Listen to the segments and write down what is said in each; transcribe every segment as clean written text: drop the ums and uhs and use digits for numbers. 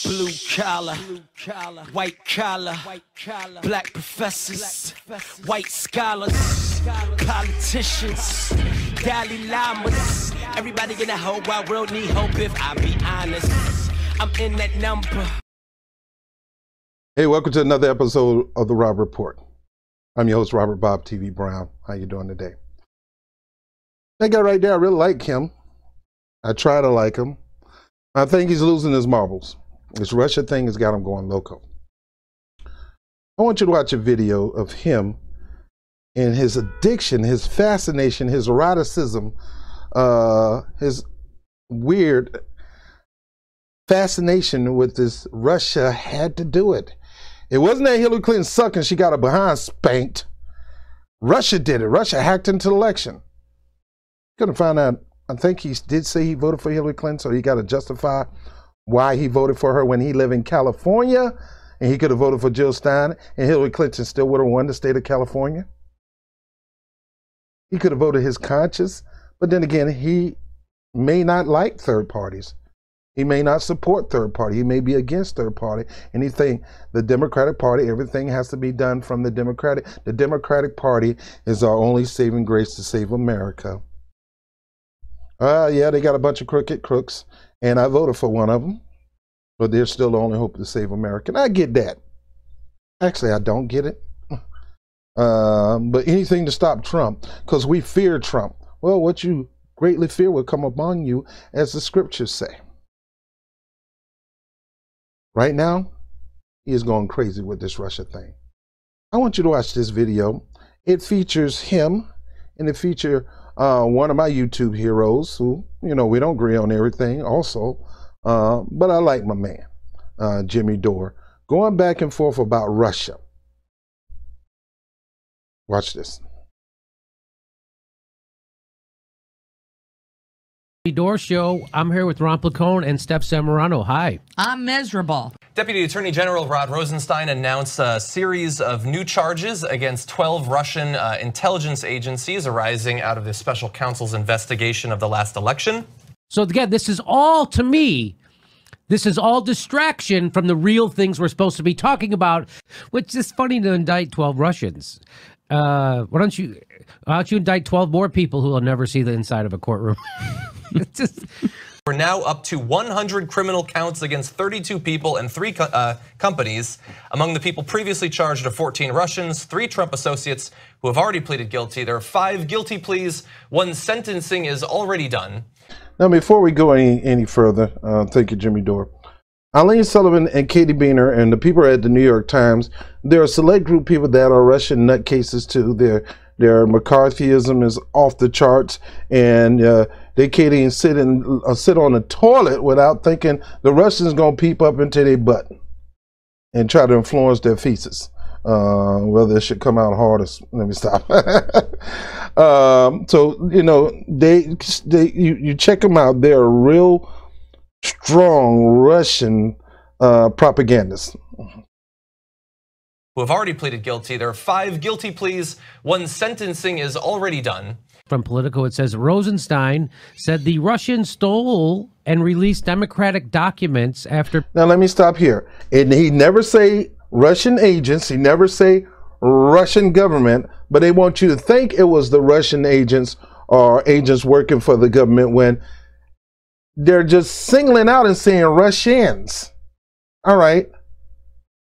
Blue collar, white collar, black professors, white scholars, politicians, Dalai Lamas. Everybody in the whole wide world need hope if I be honest. I'm in that number. Hey, welcome to another episode of the Rob Report. I'm your host, Robert Bob TV Brown. How you doing today? That guy right there, I really like him. I try to like him. I think he's losing his marbles. This Russia thing has got him going loco. I want you to watch a video of him and his addiction, his fascination, his eroticism, his weird fascination with this Russia had to do it. It wasn't that Hillary Clinton sucked and she got her behind spanked. Russia did it. Russia hacked into the election. Couldn't find out. I think he did say he voted for Hillary Clinton, so he got to justify why he voted for her when he lived in California, and he could have voted for Jill Stein, and Hillary Clinton still would have won the state of California. He could have voted his conscience, but then again, he may not like third parties. He may not support third party. He may be against third party. And he think the Democratic Party, everything has to be done from the Democratic. The Democratic Party is our only saving grace to save America. Yeah, they got a bunch of crooked crooks, and I voted for one of them, but they're still the only hope to save America. And I get that. Actually, I don't get it. But anything to stop Trump, because we fear Trump. Well, what you greatly fear will come upon you, as the scriptures say. Right now, he is going crazy with this Russia thing. I want you to watch this video. It features him, and it features one of my YouTube heroes who, you know, we don't agree on everything also, but I like my man, Jimmy Dore, going back and forth about Russia. Watch this. Dore Show. I'm here with Ron Placone and Steph Zamorano. Hi. I'm miserable. Deputy Attorney General Rod Rosenstein announced a series of new charges against 12 Russian intelligence agencies arising out of the special counsel's investigation of the last election. So again, this is all, to me, this is all distraction from the real things we're supposed to be talking about, which is funny to indict 12 Russians. Why don't you indict 12 more people who will never see the inside of a courtroom? It's just... We're now up to 100 criminal counts against 32 people and 3 companies. Among the people previously charged are 14 Russians, 3 Trump associates who have already pleaded guilty. There are 5 guilty pleas. 1 sentencing is already done. Now, before we go any further, thank you, Jimmy Dore. Eileen Sullivan and Katie Boehner and the people at the New York Times, there are a select group of people that are Russian nutcases too. Their McCarthyism is off the charts, and they can't even sit on the toilet without thinking the Russians gonna peep up into their butt and try to influence their feces. Whether it should come out hard or let me stop. So you know you check them out. They're real strong Russian propagandists who have already pleaded guilty. There are 5 guilty pleas. 1 sentencing is already done. From Politico, it says Rosenstein said the Russians stole and released democratic documents after. Now let me stop here. And he never say Russian agents. He never say Russian government. But they want you to think it was the Russian agents or agents working for the government when they're just singling out and saying Russians. All right.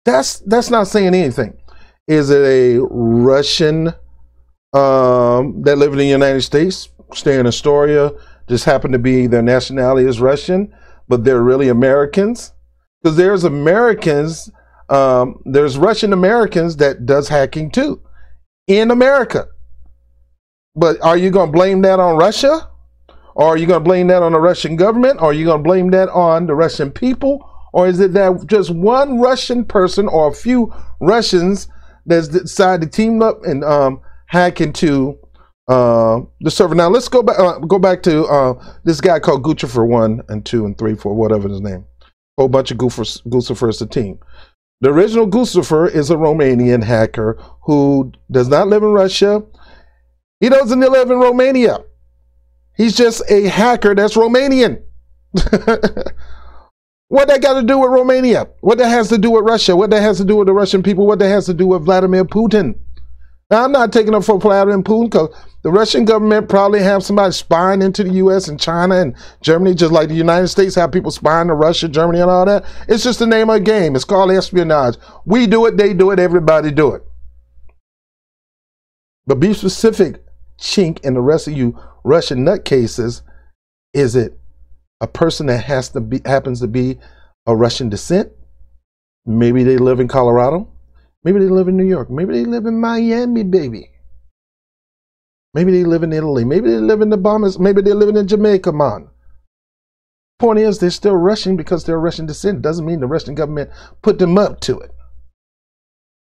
That's not saying anything. Is it a Russian that live in the United States, stay in Astoria, just happen to be their nationality is Russian, but they're really Americans? Because there's Americans, there's Russian Americans that does hacking too in America. But are you going to blame that on Russia? Or are you going to blame that on the Russian government? Or are you going to blame that on the Russian people? Or is it that just one Russian person or a few Russians that's decided to team up and hack into the server? Now let's go back to this guy called Guccifer 1 and 2 and 3, 4, whatever his name. Whole bunch of Gucifers a team. The original Guccifer is a Romanian hacker who does not live in Russia. He doesn't live in Romania. He's just a hacker that's Romanian. What that got to do with Romania? What that has to do with Russia? What that has to do with the Russian people? What that has to do with Vladimir Putin? Now, I'm not taking up for Vladimir Putin because the Russian government probably have somebody spying into the U.S. and China and Germany, just like the United States have people spying to Russia, Germany, and all that. It's just the name of the game. It's called espionage. We do it, they do it, everybody do it. But be specific, Cenk, and the rest of you Russian nutcases, is it a person that happens to be of Russian descent? Maybe they live in Colorado. Maybe they live in New York. Maybe they live in Miami, baby. Maybe they live in Italy. Maybe they live in the Bahamas. Maybe they're living in Jamaica, man. Point is, they're still Russian because they're Russian descent. Doesn't mean the Russian government put them up to it.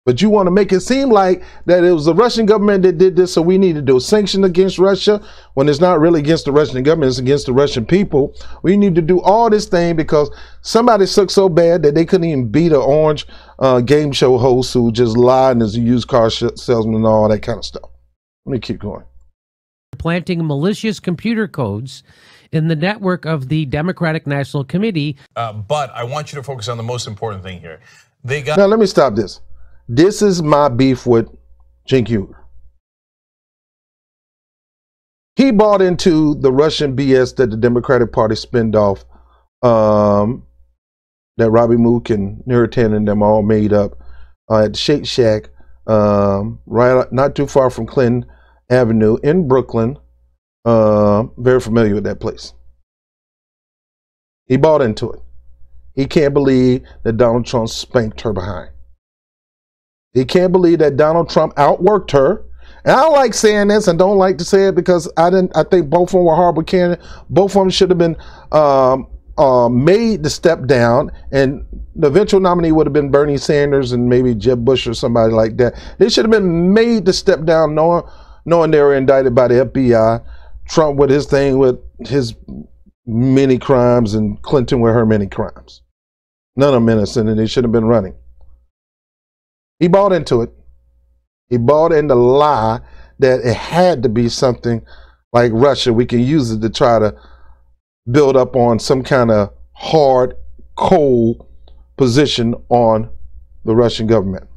But you want to make it seem like that it was the Russian government that did this, so we need to do a sanction against Russia when it's not really against the Russian government, it's against the Russian people. We need to do all this thing because somebody sucked so bad that they couldn't even beat an orange game show host who just lied and is a used car salesman and all that kind of stuff. Let me keep going. Planting malicious computer codes in the network of the Democratic National Committee. But I want you to focus on the most important thing here. Now, let me stop this. This is my beef with Cenk Uygur. He bought into the Russian BS that the Democratic Party spinned off, that Robbie Mook and Nuritan and them all made up at the Shake Shack, right not too far from Clinton Avenue in Brooklyn. Very familiar with that place. He bought into it. He can't believe that Donald Trump spanked her behind. He can't believe that Donald Trump outworked her. And I don't like saying this and don't like to say it because I think both of them were horrible candidates. Both of them should have been made to step down, and the eventual nominee would have been Bernie Sanders and maybe Jeb Bush or somebody like that. They should have been made to step down knowing they were indicted by the FBI. Trump with his thing with his many crimes and Clinton with her many crimes. None of them innocent, and they should have been running. He bought into it. He bought in the lie that it had to be something like Russia. We can use it to try to build up on some kind of hard, cold position on the Russian government.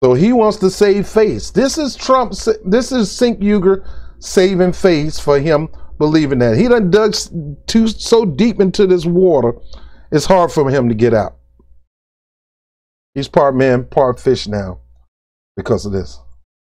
So he wants to save face. This is Trump. This is Cenk Uygur saving face for him believing that. He done dug so deep into this water, it's hard for him to get out. He's part man, part fish now because of this.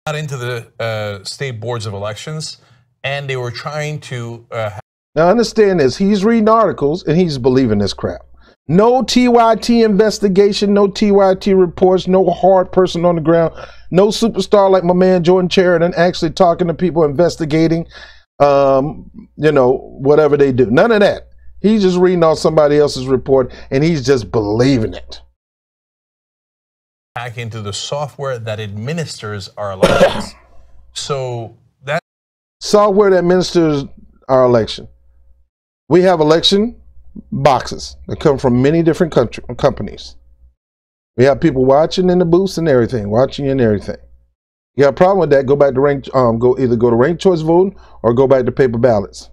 Got into the state boards of elections, and they were trying to. Now understand this: he's reading articles and he's believing this crap. No TYT investigation, no TYT reports, no hard person on the ground, no superstar like my man Jordan Sheridan actually talking to people, investigating, you know, whatever they do. None of that. He's just reading on somebody else's report and he's just believing it. Hack into the software that administers our elections. So that software that administers our election. We have election boxes that come from many different companies. We have people watching in the booths and everything, watching and everything. You got a problem with that? Go back to either go to ranked choice voting or go back to paper ballots.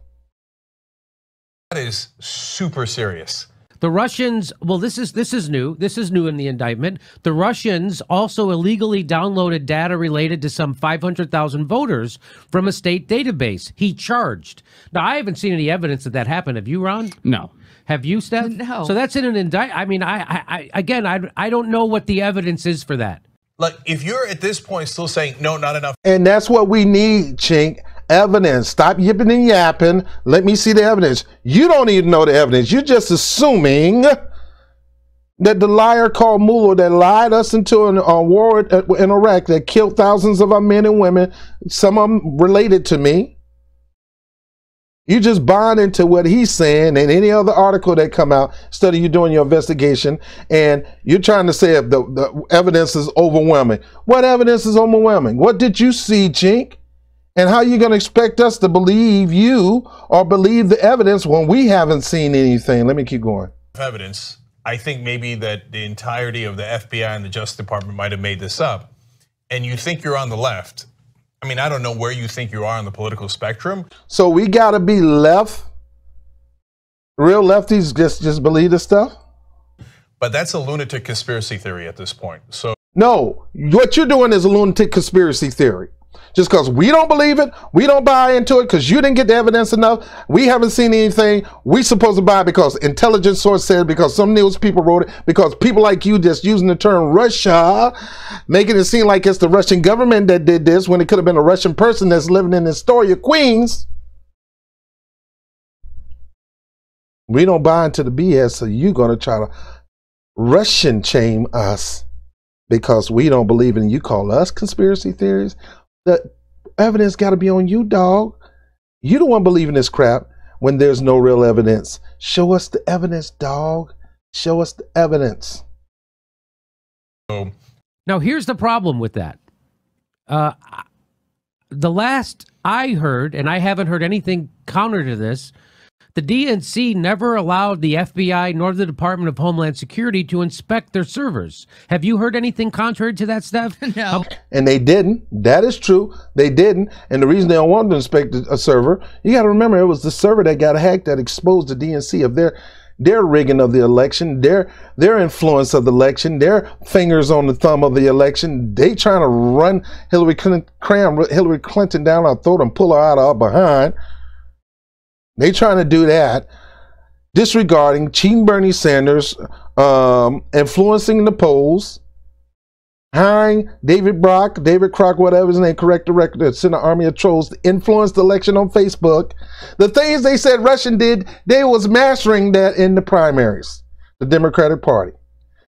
That is super serious. The Russians, well, this is new. This is new in the indictment. The Russians also illegally downloaded data related to some 500,000 voters from a state database. He charged. Now, I haven't seen any evidence that happened. Have you, Ron? No. Have you, Steph? No. So that's in an indictment. I mean, I don't know what the evidence is for that. Like, if you're at this point still saying, no, not enough. And that's what we need, Cenk. Evidence. Stop yipping and yapping. Let me see the evidence. You don't even know the evidence. You're just assuming that the liar called Mueller that lied us into a war in Iraq that killed thousands of our men and women, some of them related to me. You just bond into what he's saying and any other article that come out instead of you doing your investigation, and you're trying to say if the evidence is overwhelming. What evidence is overwhelming? What did you see, Cenk? And how are you going to expect us to believe you or believe the evidence when we haven't seen anything? Let me keep going. Evidence. I think maybe that the entirety of the FBI and the Justice Department might have made this up. And you think you're on the left. I mean, I don't know where you think you are on the political spectrum. So we got to be left Real lefties just believe this stuff? But that's a lunatic conspiracy theory at this point. So no, what you're doing is a lunatic conspiracy theory. Just because we don't believe it, we don't buy into it because you didn't get the evidence enough, we haven't seen anything, we supposed to buy it because intelligence source said, because some news people wrote it, because people like you just using the term Russia, making it seem like it's the Russian government that did this when it could have been a Russian person that's living in Astoria, Queens. We don't buy into the BS, so you're going to try to Russian shame us because we don't believe in, you call us conspiracy theories. The evidence got to be on you, dog. You don't want to believe in this crap when there's no real evidence. Show us the evidence, dog. Show us the evidence. Now, here's the problem with that. The last I heard, and I haven't heard anything counter to this, the DNC never allowed the FBI nor the Department of Homeland Security to inspect their servers. Have you heard anything contrary to that, Steph? No. And they didn't. That is true. They didn't. And the reason they don't want to inspect a server, you got to remember, it was the server that got hacked that exposed the DNC of their rigging of the election, their influence of the election, their fingers on the thumb of the election. They trying to run Hillary Clinton, cram Hillary Clinton down our throat and pull her out of our behind. They trying to do that, disregarding, cheating Bernie Sanders, influencing the polls, hiring David Crock, whatever his name, correct the record, to send an army of trolls to influence the election on Facebook. The things they said Russian did, they was mastering that in the primaries, the Democratic Party.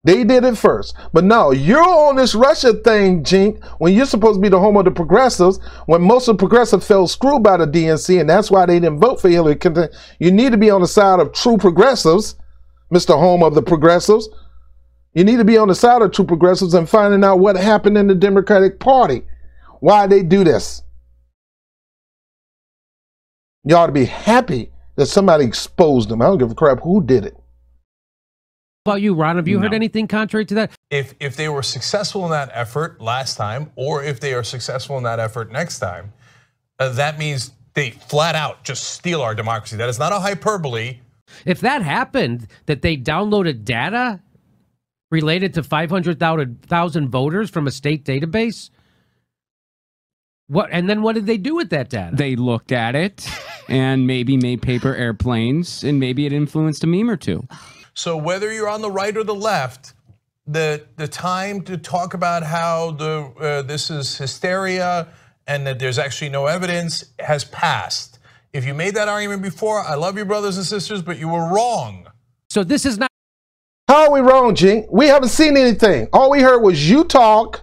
They did it first. But no, you're on this Russia thing, Cenk, when you're supposed to be the home of the progressives, when most of the progressives fell screwed by the DNC, and that's why they didn't vote for Hillary Clinton. You need to be on the side of true progressives, Mr. Home of the Progressives. You need to be on the side of true progressives and finding out what happened in the Democratic Party, why they do this. You ought to be happy that somebody exposed them. I don't give a crap who did it. About you, Ron, have you heard anything contrary to that? if they were successful in that effort last time, or if they are successful in that effort next time, that means they flat out just steal our democracy. That is not a hyperbole. If that happened, that they downloaded data related to 500,000 voters from a state database, and then what did they do with that data? They looked at it and maybe made paper airplanes, and maybe it influenced a meme or two. So whether you're on the right or the left, the time to talk about how this is hysteria and that there's actually no evidence has passed. If you made that argument before, I love you, brothers and sisters, but you were wrong. So this is not. How are we wrong, Cenk? We haven't seen anything. All we heard was you talk,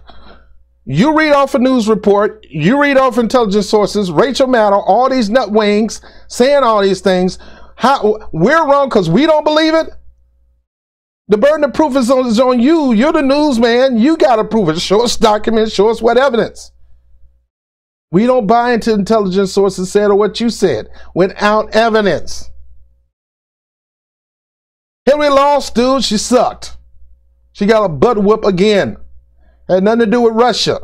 you read off a news report, you read off intelligence sources, Rachel Maddow, all these nut wings saying all these things. How we're wrong because we don't believe it? The burden of proof is on you. You're the newsman. You got to prove it. Show us documents. Show us what evidence. We don't buy into intelligence sources said or what you said without evidence. Hillary lost, dude. She sucked. She got a butt whoop again. Had nothing to do with Russia.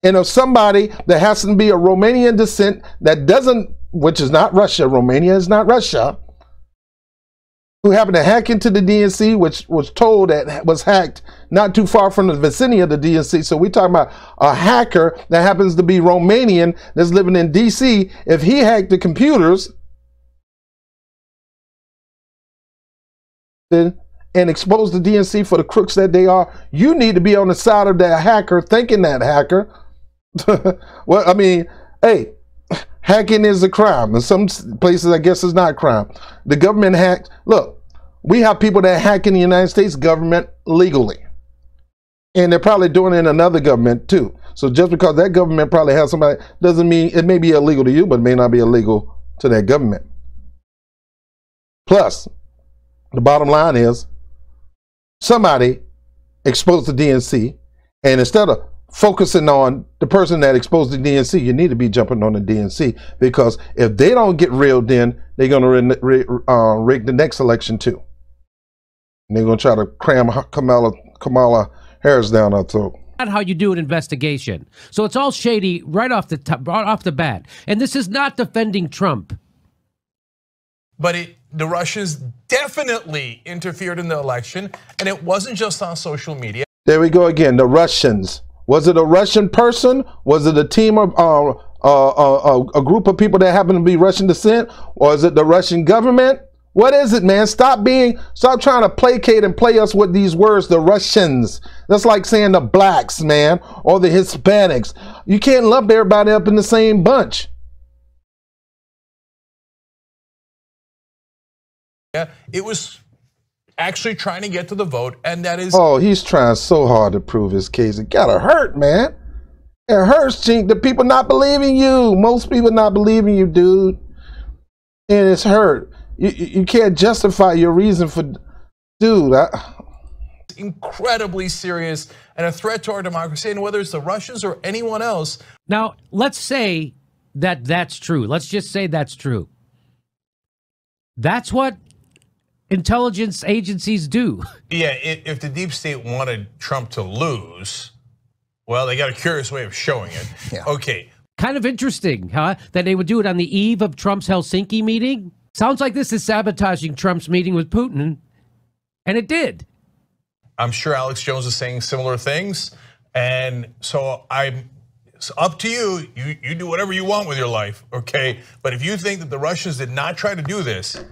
And if somebody that has to be a Romanian descent that doesn't, which is not Russia, Romania is not Russia, who happened to hack into the DNC, which was told that was hacked not too far from the vicinity of the DNC. So we're talking about a hacker that happens to be Romanian that's living in DC. If he hacked the computers and exposed the DNC for the crooks that they are, you need to be on the side of that hacker, thanking that hacker. Well, I mean, hey, hacking is a crime. In some places, I guess it's not a crime. The government hacked. Look, we have people that hack in the United States government legally. And they're probably doing it in another government too. So just because that government probably has somebody, doesn't mean it may be illegal to you, but it may not be illegal to that government. Plus, the bottom line is, somebody exposed the DNC, and instead of focusing on the person that exposed the DNC, you need to be jumping on the DNC, because if they don't get reeled in, they're going to rig the next election too. And they're going to try to cram Kamala Harris down our throat. Not how you do an investigation. So it's all shady right off the top, right off the bat. And this is not defending Trump. but the Russians definitely interfered in the election, and it wasn't just on social media. There we go again, the Russians. Was it a Russian person? Was it a team of a group of people that happen to be Russian descent? Or is it the Russian government? What is it, man? Stop trying to placate and play us with these words, the Russians. That's like saying the blacks, man, or the Hispanics. You can't lump everybody up in the same bunch. Yeah, it was actually trying to get to the vote, and that is... Oh, he's trying so hard to prove his case. It gotta hurt, man. It hurts, Cenk. The people not believing you. Most people not believing you, dude. And it's hurt. You can't justify your reason for... Dude, incredibly serious and a threat to our democracy, and whether it's the Russians or anyone else. Now, let's say that that's true. Let's just say that's true. That's what intelligence agencies do. Yeah, if the deep state wanted Trump to lose, well, they got a curious way of showing it. Yeah. Okay. Kind of interesting, huh? That they would do it on the eve of Trump's Helsinki meeting. Sounds like this is sabotaging Trump's meeting with Putin, and it did. I'm sure Alex Jones is saying similar things, and so it's up to you. You do whatever you want with your life, okay? But if you think that the Russians did not try to do this,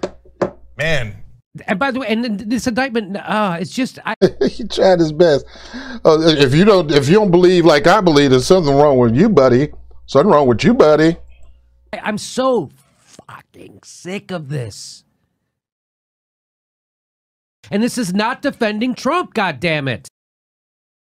man. And by the way, and this indictment, it's just he tried his best. If you don't believe like I believe, there's something wrong with you, buddy. Something wrong with you, buddy. I'm so fucking sick of this. And this is not defending Trump, goddammit.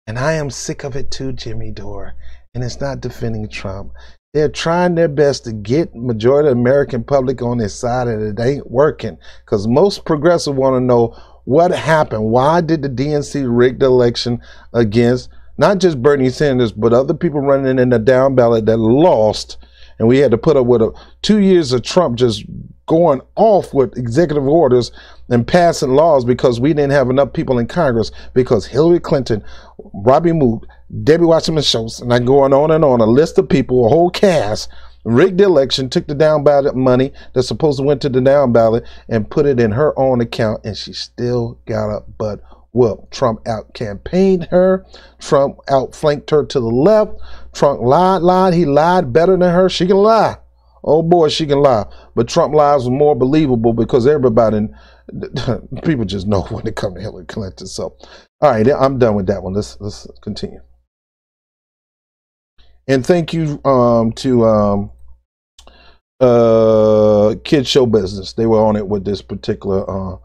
And I am sick of it too, Jimmy Dore. And it's not defending Trump. They're trying their best to get majority of the American public on their side, and it ain't working. Because most progressives want to know what happened. Why did the DNC rig the election against not just Bernie Sanders, but other people running in the down ballot that lost? And we had to put up with 2 years of Trump just going off with executive orders and passing laws because we didn't have enough people in Congress, because Hillary Clinton, Robbie Mook, Debbie Wasserman Schultz, and I'm going on and on, a list of people, a whole cast, rigged the election, took the down ballot money that's supposed to went to the down ballot and put it in her own account, and she still got a butt whoop. Trump out-campaigned her. Trump outflanked her to the left. Trump lied. He lied better than her. She can lie. Oh boy, she can lie. But Trump lies was more believable because everybody, people just know when it comes to Hillary Clinton. So, all right, I'm done with that one. Let's continue. And thank you to Kid Show Business. They were on it with this particular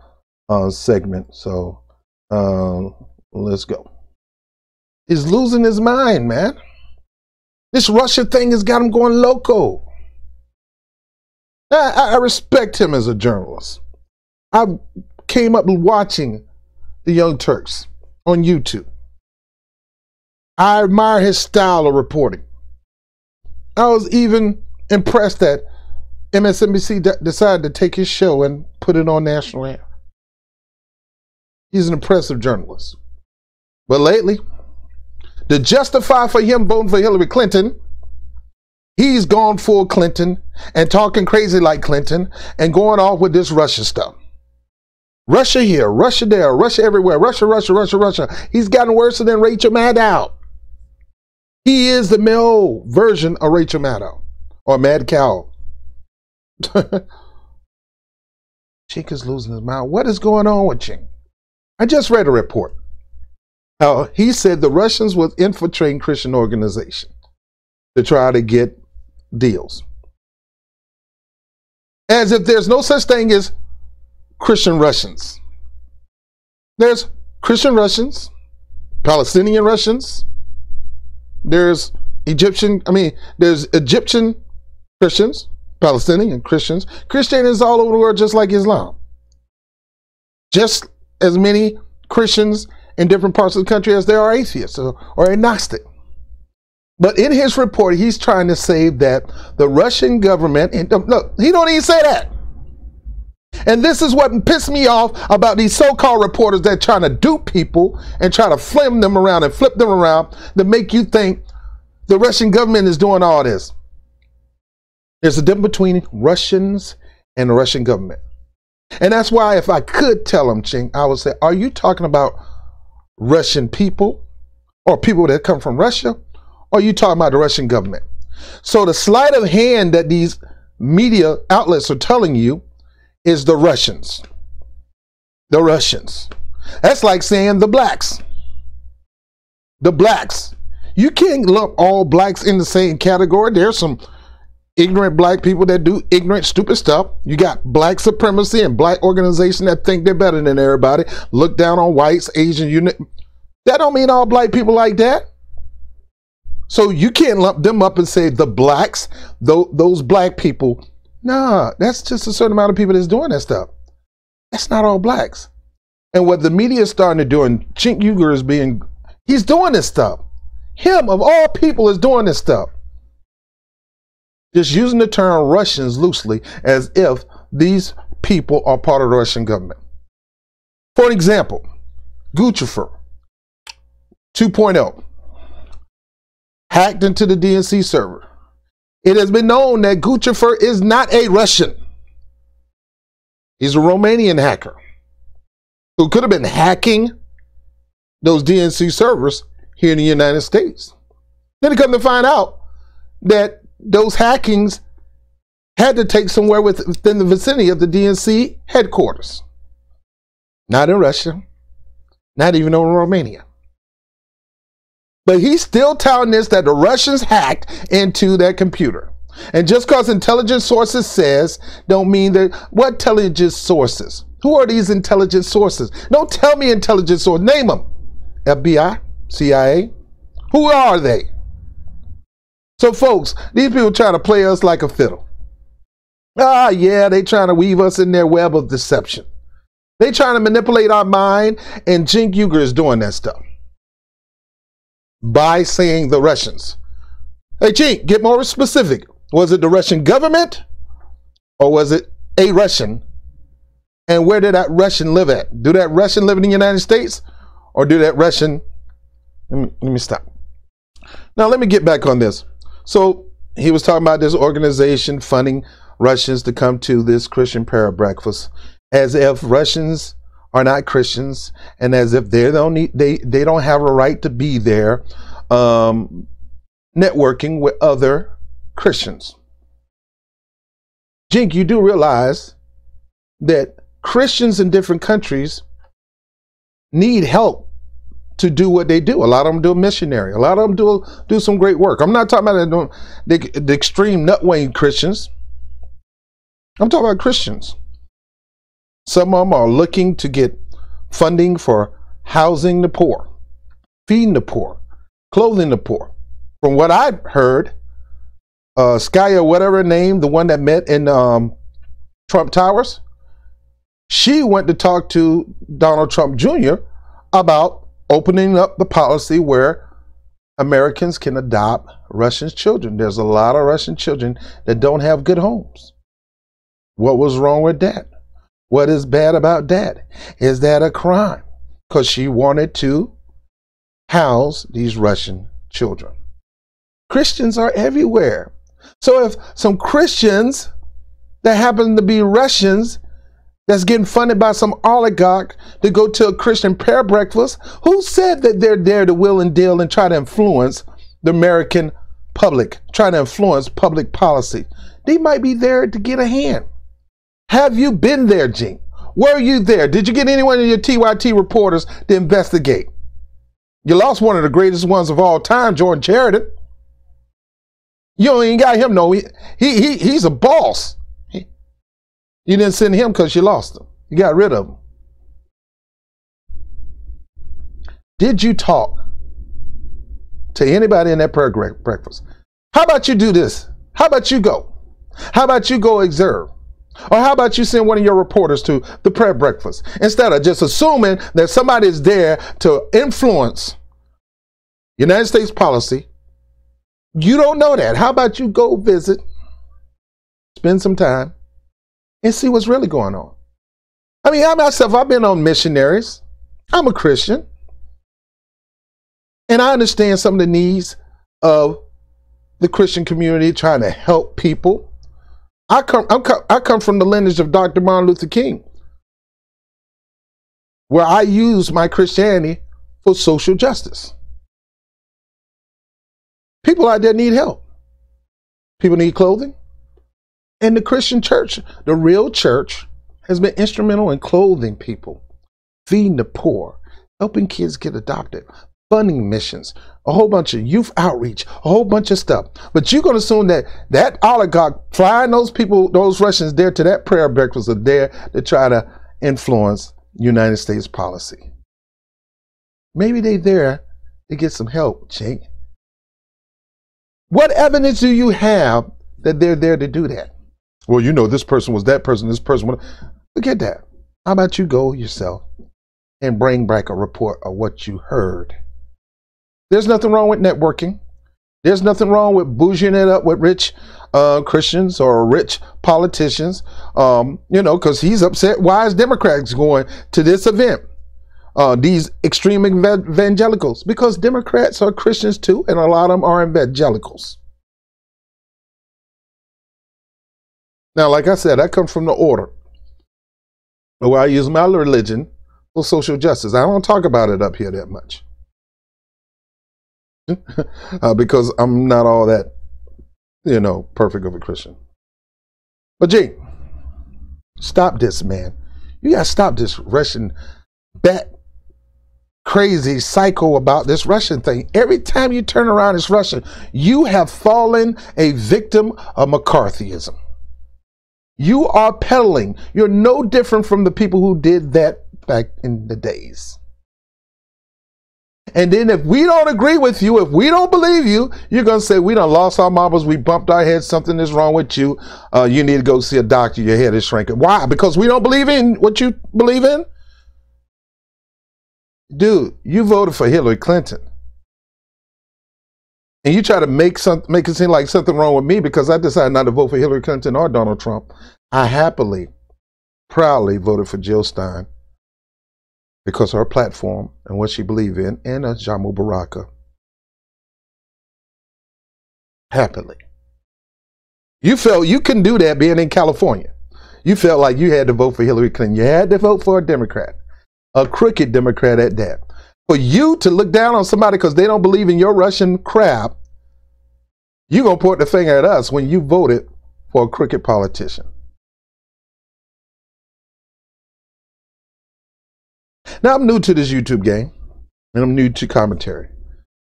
segment. So let's go. He's losing his mind, man. This Russia thing has got him going loco. I respect him as a journalist. I came up watching the Young Turks on YouTube. I admire his style of reporting. I was even impressed that MSNBC decided to take his show and put it on national air. He's an impressive journalist. But lately, to justify for him voting for Hillary Clinton, he's gone full Clinton and talking crazy like Clinton and going off with this Russia stuff. Russia here, Russia there, Russia everywhere, Russia, Russia, Russia, Russia. He's gotten worse than Rachel Maddow. He is the male version of Rachel Maddow, or Mad Cow. Cenk is losing his mind. What is going on with Cenk? I just read a report. He said the Russians was infiltrating Christian organizations to try to get deals. As if there's no such thing as Christian Russians. There's Christian Russians, Palestinian Russians, there's Egyptian Christians, Palestinian Christians. Christianity is all over the world just like Islam. Just as many Christians in different parts of the country as there are atheists or agnostic. But in his report, he's trying to say that the Russian government, and look, he don't even say that. And this is what pissed me off about these so-called reporters that trying to dupe people and try to flip them around to make you think the Russian government is doing all this. There's a difference between Russians and the Russian government. And that's why if I could tell them, Cenk, I would say, are you talking about Russian people or people that come from Russia? Or are you talking about the Russian government? So the sleight of hand that these media outlets are telling you is the Russians. The Russians. That's like saying the blacks. The blacks. You can't lump all blacks in the same category. There's some ignorant black people that do ignorant, stupid stuff. You got black supremacy and black organizations that think they're better than everybody. Look down on whites, Asian unit. That don't mean all black people like that. So you can't lump them up and say the blacks, those black people. Nah, that's just a certain amount of people that's doing that stuff. That's not all blacks. And what the media is starting to do, and Cenk Uygur is he's doing this stuff. Him, of all people, is doing this stuff. Just using the term Russians loosely as if these people are part of the Russian government. For an example, Guccifer 2.0 hacked into the DNC server. It has been known that Guccifer is not a Russian. He's a Romanian hacker who could have been hacking those DNC servers here in the United States. Then it come to find out that those hackings had to take somewhere within the vicinity of the DNC headquarters. Not in Russia, not even in Romania. But he's still telling us that the Russians hacked into that computer. And just because intelligence sources says, don't mean that. What intelligence sources? Who are these intelligence sources? Don't tell me intelligence sources. Name them. FBI, CIA. Who are they? So folks, these people trying to play us like a fiddle. Ah, yeah, they trying to weave us in their web of deception. They trying to manipulate our mind, and Cenk Uygur is doing that stuff by saying the Russians. Hey, Cenk, get more specific. Was it the Russian government or was it a Russian? And where did that Russian live at? Do that Russian live in the United States or do that Russian? Let me stop. Now, let me get back on this. So he was talking about this organization funding Russians to come to this Christian prayer breakfast as if Russians are not Christians and as if they don't have a right to be there networking with other Christians. Cenk, you do realize that Christians in different countries need help to do what they do. A lot of them do missionary. A lot of them do some great work. I'm not talking about the extreme nutwayne Christians. I'm talking about Christians. Some of them are looking to get funding for housing the poor, feeding the poor, clothing the poor. From what I've heard, Skya, whatever her name, the one that met in Trump Towers, she went to talk to Donald Trump Jr. about opening up the policy where Americans can adopt Russian children. There's a lot of Russian children that don't have good homes. What was wrong with that? What is bad about that? Is that a crime? Because she wanted to house these Russian children. Christians are everywhere. So if some Christians that happen to be Russians that's getting funded by some oligarch to go to a Christian prayer breakfast, who said that they're there to will and deal and try to influence the American public, try to influence public policy? They might be there to get a hand. Have you been there, Cenk? Were you there? Did you get anyone of your TYT reporters to investigate? You lost one of the greatest ones of all time, Jordan Sheridan. You ain't got him, no. He's a boss. You didn't send him because you lost him. You got rid of him. Did you talk to anybody in that prayer breakfast? How about you do this? How about you go? How about you go observe? Or how about you send one of your reporters to the prayer breakfast instead of just assuming that somebody is there to influence United States policy? You don't know that. How about you go visit, spend some time, and see what's really going on? I mean, I myself, I've been on missionaries. I'm a Christian. And I understand some of the needs of the Christian community trying to help people. I come from the lineage of Dr. Martin Luther King. where I use my Christianity for social justice. People out there need help. People need clothing. And the Christian church, the real church, has been instrumental in clothing people, feeding the poor, helping kids get adopted, funding missions, a whole bunch of youth outreach, a whole bunch of stuff. But you're going to assume that that oligarch flying those people, those Russians there to that prayer breakfast are there to try to influence United States policy. Maybe they're there to get some help, Cenk. What evidence do you have that they're there to do that? Well, you know, this person was that person, this person was... Forget that. How about you go yourself and bring back a report of what you heard? There's nothing wrong with networking. There's nothing wrong with bouging it up with rich Christians or rich politicians, you know, because he's upset. Why is Democrats going to this event? These extreme evangelicals, because Democrats are Christians too, and a lot of them are evangelicals. Now, like I said, that comes from the order where I use my religion for social justice. I don't talk about it up here that much because I'm not all that, you know, perfect of a Christian. But Jake, stop this, man. You gotta stop this Russian bat crazy psycho about this Russian thing. Every time you turn around, it's Russian. You have fallen a victim of McCarthyism. You are peddling. You're no different from the people who did that back in the days. And then if we don't agree with you, if we don't believe you, you're going to say, we done lost our marbles, we bumped our heads, something is wrong with you. You need to go see a doctor, your head is shrinking. Why? Because we don't believe in what you believe in? Dude, you voted for Hillary Clinton. And you try to make it seem like something wrong with me because I decided not to vote for Hillary Clinton or Donald Trump. I happily, proudly voted for Jill Stein because of her platform and what she believed in, and Jamu Baraka. Happily. You felt you couldn't do that being in California. You felt like you had to vote for Hillary Clinton. You had to vote for a Democrat, a crooked Democrat at that. For you to look down on somebody because they don't believe in your Russian crap, you're going to point the finger at us when you voted for a crooked politician. Now, I'm new to this YouTube game, and I'm new to commentary.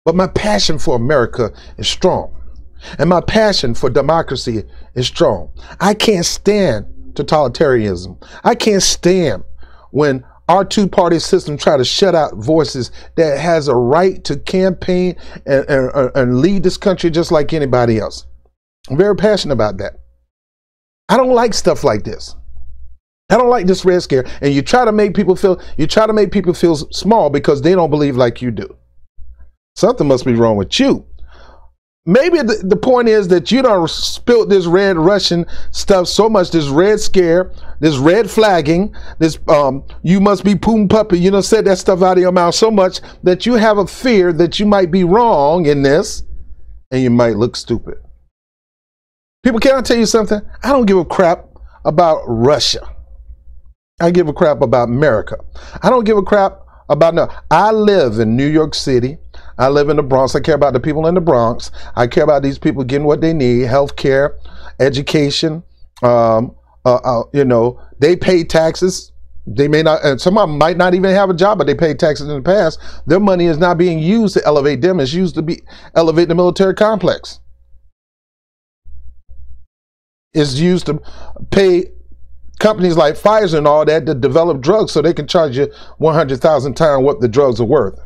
But my passion for America is strong. And my passion for democracy is strong. I can't stand totalitarianism. I can't stand when our two-party system try to shut out voices that has a right to campaign and lead this country just like anybody else. I'm very passionate about that. I don't like stuff like this. I don't like this red scare. And you try to make people feel small because they don't believe like you do. Something must be wrong with you. Maybe the point is that you don't spilt this red Russian stuff so much, this red scare, this red flagging, this you must be poom puppy, you know, said that stuff out of your mouth so much that you have a fear that you might be wrong in this and you might look stupid. People, can I tell you something? I don't give a crap about Russia. I give a crap about America. I don't give a crap about, no, I live in New York City. I live in the Bronx. I care about the people in the Bronx. I care about these people getting what they need, health care, education. You know, they pay taxes. They may not, and some of them might not even have a job, but they paid taxes in the past. Their money is not being used to elevate them. It's used to elevate the military complex. It's used to pay companies like Pfizer and all that to develop drugs so they can charge you 100,000 times what the drugs are worth.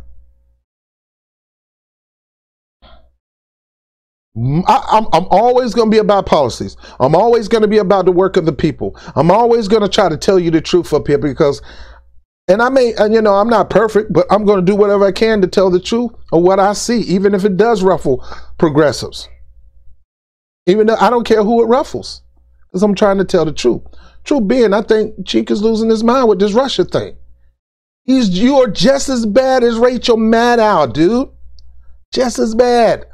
I'm always going to be about policies. I'm always going to be about the work of the people. I'm always going to try to tell you the truth up here because, and I may, and you know, I'm not perfect, but I'm going to do whatever I can to tell the truth of what I see, even if it does ruffle progressives. Even though I don't care who it ruffles, because I'm trying to tell the truth. Truth being, I think Cenk is losing his mind with this Russia thing. You are just as bad as Rachel Maddow, dude. Just as bad.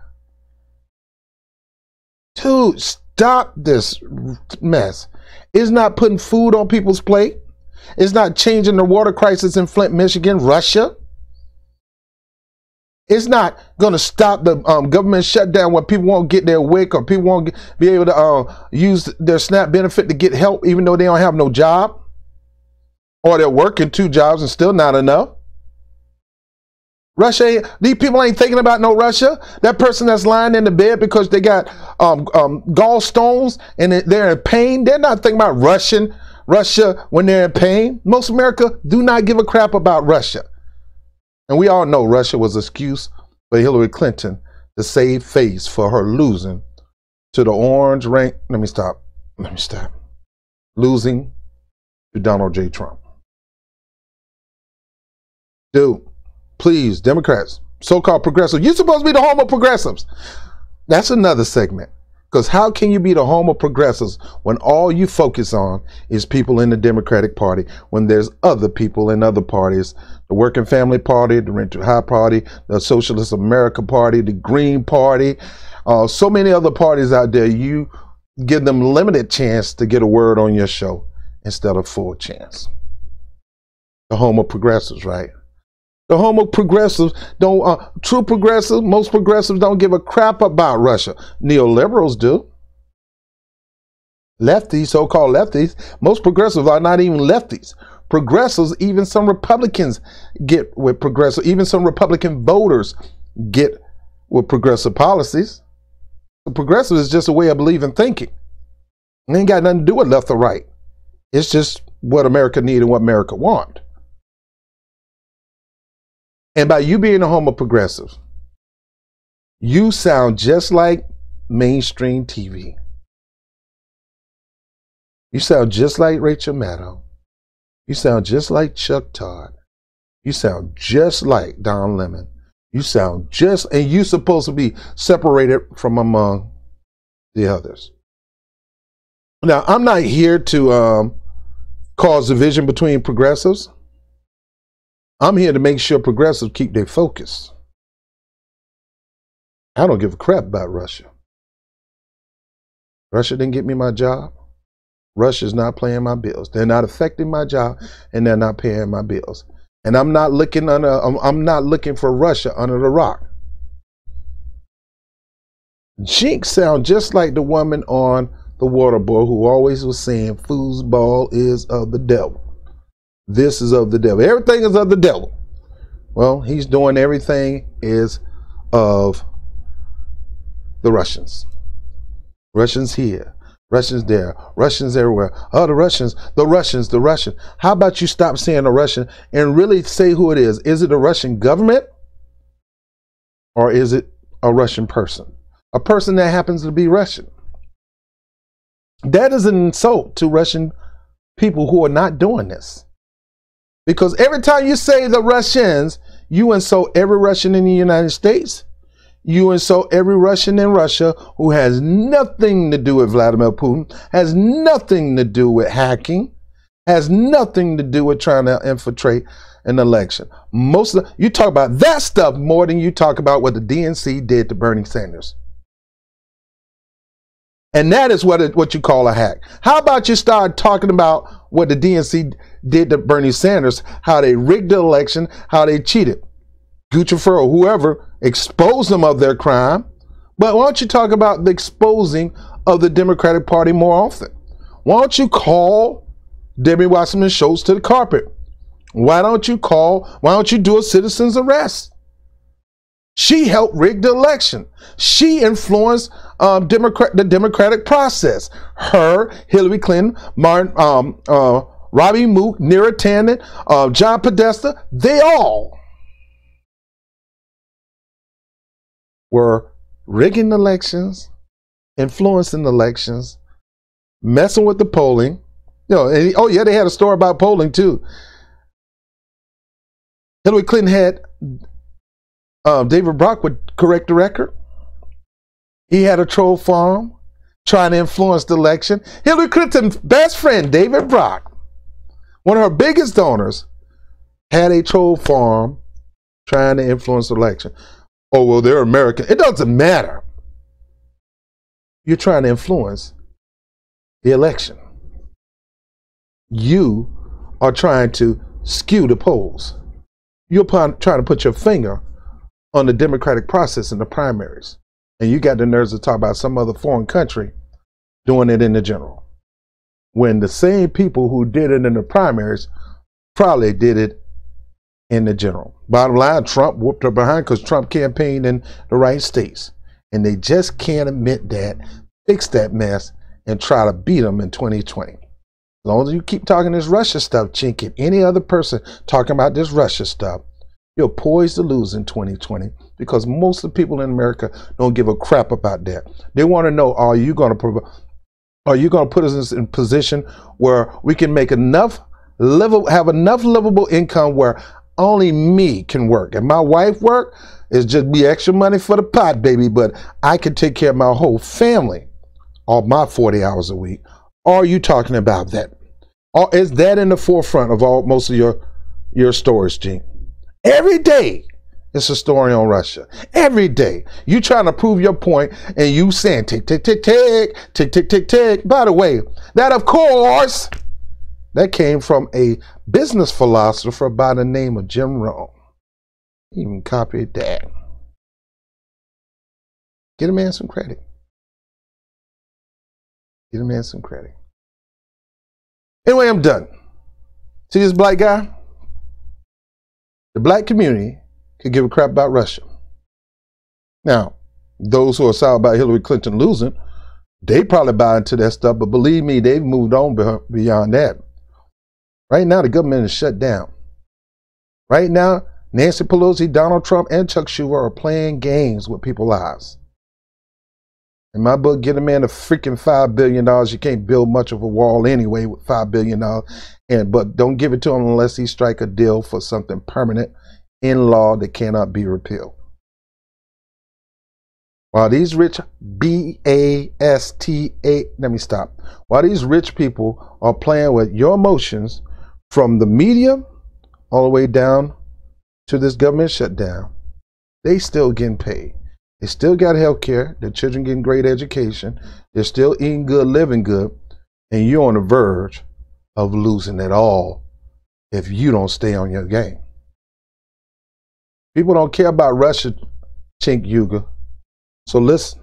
Dude, stop this mess. It's not putting food on people's plate. is not changing the water crisis in Flint, Michigan, Russia. It's not going to stop the government shutdown when people won't get their WIC or people won't be able to use their SNAP benefit to get help even though they don't have no job. Or they're working 2 jobs and still not enough. Russia, these people ain't thinking about no Russia. That person that's lying in the bed because they got gallstones and they're in pain, they're not thinking about Russia when they're in pain. Most America do not give a crap about Russia. And we all know Russia was an excuse for Hillary Clinton to save face for her losing to the orange rank. Let me stop. Losing to Donald J. Trump. Dude, please, Democrats, so-called progressives, you're supposed to be the home of progressives. That's another segment. Because how can you be the home of progressives when all you focus on is people in the Democratic Party, when there's other people in other parties, the Working Family Party, the Rent High Party, the Socialist America Party, the Green Party, so many other parties out there. You give them limited chance to get a word on your show instead of full chance. The home of progressives, right? The home of progressives don't, true progressives, most progressives don't give a crap about Russia. Neoliberals do. Lefties, so-called lefties, most progressives are not even lefties. Progressives, even some Republicans get with progressive, even some Republican voters get with progressive policies. The progressive is just a way of believing thinking. It ain't got nothing to do with left or right. It's just what America needs and what America wants. And by you being a home of progressives, you sound just like mainstream TV. You sound just like Rachel Maddow. You sound just like Chuck Todd. You sound just like Don Lemon. You sound just, and you're supposed to be separated from among the others. Now, I'm not here to cause division between progressives. I'm here to make sure progressives keep their focus. I don't give a crap about Russia. Russia didn't get me my job. Russia's not paying my bills. They're not affecting my job, and they're not paying my bills. And I'm not looking for Russia under the rock. Cenk sound just like the woman on the water boy who always was saying foosball is of the devil. This is of the devil. Everything is of the devil. Well, he's doing everything is of the Russians. Russians here, Russians there, Russians everywhere. Oh, the Russians. How about you stop saying the Russian and really say who it is? Is it a Russian government or is it a Russian person? A person that happens to be Russian. That is an insult to Russian people who are not doing this. Because every time you say the Russians, you insult every Russian in the United States. You insult every Russian in Russia who has nothing to do with Vladimir Putin, has nothing to do with hacking, has nothing to do with trying to infiltrate an election. You talk about that stuff more than you talk about what the DNC did to Bernie Sanders. And that is what you call a hack. How about you start talking about what the DNC did to Bernie Sanders, how they rigged the election, how they cheated. Guccifer or whoever exposed them of their crime. But why don't you talk about the exposing of the Democratic Party more often? Why don't you call Debbie Wasserman Schultz to the carpet? Why don't you do a citizen's arrest? She helped rig the election. She influenced the democratic process. Her, Hillary Clinton, Robbie Mook, Neera Tanden, John Podesta, they all were rigging elections, influencing elections, messing with the polling. Oh yeah, they had a story about polling too. Hillary Clinton had David Brock would correct the record. He had a troll farm trying to influence the election. Hillary Clinton's best friend, David Brock, one of her biggest donors, had a troll farm trying to influence the election. Oh, well, they're American. It doesn't matter. You're trying to influence the election. You are trying to skew the polls. You're trying to put your finger on the democratic process in the primaries. And you got the nerves to talk about some other foreign country doing it in the general. When the same people who did it in the primaries probably did it in the general. Bottom line, Trump whooped her behind because Trump campaigned in the right states. And they just can't admit that, fix that mess, and try to beat them in 2020. As long as you keep talking this Russia stuff, Cenk, and any other person talking about this Russia stuff, you're poised to lose in 2020 because most of the people in America don't give a crap about that. They want to know, are you going to put us in a position where we can make have enough livable income where only me can work and my wife work? It's just be extra money for the pot, baby, but I can take care of my whole family all my 40 hours a week. Are you talking about that? Or is that in the forefront of most of your stories, Cenk? Every day it's a story on Russia. Every day you trying to prove your point and you saying tick, tick, tick, tick, tick, tick, tick, tick. By the way, that of course, that came from a business philosopher by the name of Jim Rohn. He even copied that. Get a man some credit. Get a man some credit. Anyway, I'm done. See this black guy? The black community could give a crap about Russia. Now, those who are sour about Hillary Clinton losing, they probably buy into that stuff, but believe me, they've moved on beyond that. Right now, the government is shut down. Right now, Nancy Pelosi, Donald Trump, and Chuck Schumer are playing games with people's lives. In my book, get a man a freaking $5 billion. You can't build much of a wall anyway with $5 billion. But don't give it to him unless he strike a deal for something permanent in law that cannot be repealed. While these rich B-A-S-T-A, let me stop. While these rich people are playing with your emotions from the media all the way down to this government shutdown, they still getting paid. They still got health care. Their children getting great education. They're still eating good, living good. And you're on the verge of losing it all if you don't stay on your game. People don't care about Russia, Cenk Uygur. So let's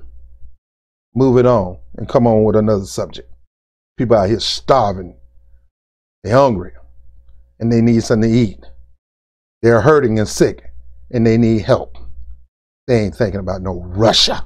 move it on and come on with another subject. People out here starving. They're hungry and they need something to eat. They're hurting and sick and they need help. They ain't thinking about no Russia.